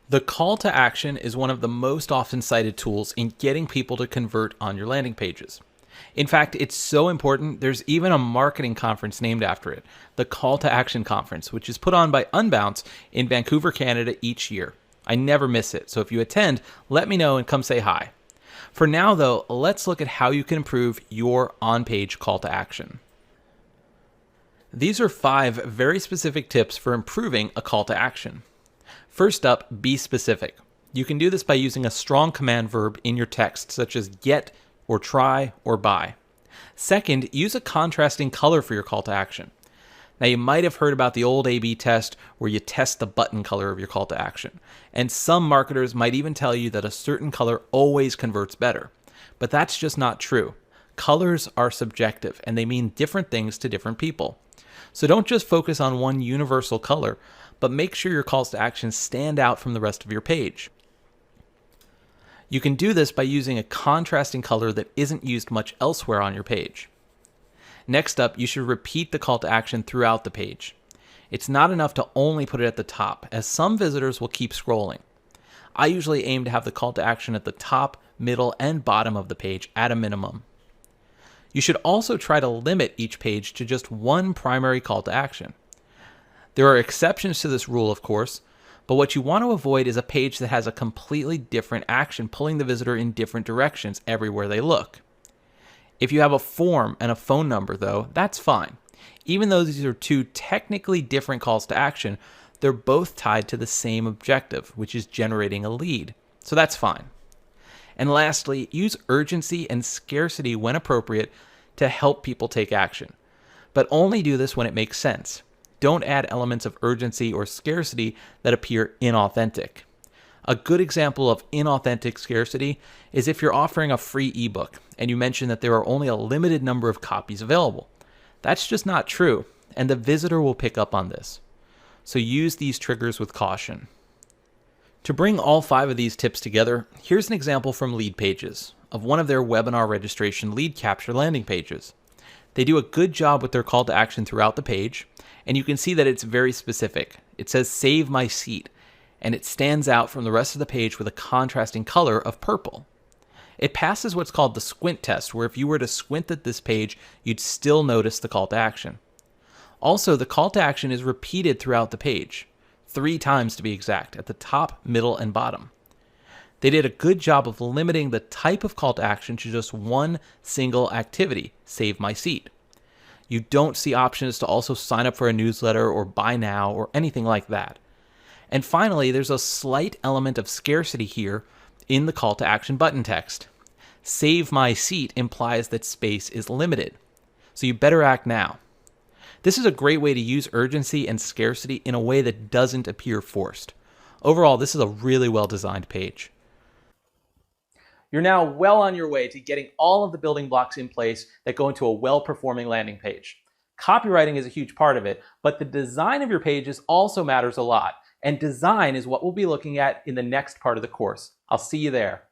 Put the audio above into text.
The call to action is one of the most often cited tools in getting people to convert on your landing pages. In fact, it's so important, there's even a marketing conference named after it, the Call to Action Conference, which is put on by Unbounce in Vancouver, Canada each year. I never miss it, so if you attend, let me know and come say hi. For now, though, let's look at how you can improve your on-page call to action. These are 5 very specific tips for improving a call to action. First up, be specific. You can do this by using a strong command verb in your text, such as get, or try, or buy. Second, use a contrasting color for your call to action. Now, you might have heard about the old A/B test where you test the button color of your call to action, and some marketers might even tell you that a certain color always converts better. But that's just not true. Colors are subjective, and they mean different things to different people. So don't just focus on one universal color, but make sure your calls to action stand out from the rest of your page. You can do this by using a contrasting color that isn't used much elsewhere on your page. Next up, you should repeat the call to action throughout the page. It's not enough to only put it at the top, as some visitors will keep scrolling. I usually aim to have the call to action at the top, middle, and bottom of the page at a minimum. You should also try to limit each page to just one primary call to action. There are exceptions to this rule, of course, but what you want to avoid is a page that has a completely different action pulling the visitor in different directions everywhere they look. If you have a form and a phone number, though, that's fine. Even though these are 2 technically different calls to action, they're both tied to the same objective, which is generating a lead. So that's fine. And lastly, use urgency and scarcity when appropriate to help people take action. But only do this when it makes sense. Don't add elements of urgency or scarcity that appear inauthentic. A good example of inauthentic scarcity is if you're offering a free ebook and you mention that there are only a limited number of copies available. That's just not true, and the visitor will pick up on this. So use these triggers with caution. To bring all 5 of these tips together, here's an example from Lead Pages of one of their webinar registration lead capture landing pages. They do a good job with their call to action throughout the page, and you can see that it's very specific. It says save my seat, and it stands out from the rest of the page with a contrasting color of purple. It passes what's called the squint test, where if you were to squint at this page, you'd still notice the call to action. Also, the call to action is repeated throughout the page, 3 times to be exact, at the top, middle, and bottom. They did a good job of limiting the type of call to action to just one single activity, save my seat. You don't see options to also sign up for a newsletter or buy now or anything like that. And finally, there's a slight element of scarcity here in the call to action button text. Save my seat implies that space is limited, so you better act now. This is a great way to use urgency and scarcity in a way that doesn't appear forced. Overall, this is a really well-designed page. You're now well on your way to getting all of the building blocks in place that go into a well-performing landing page. Copywriting is a huge part of it, but the design of your pages also matters a lot, and design is what we'll be looking at in the next part of the course. I'll see you there.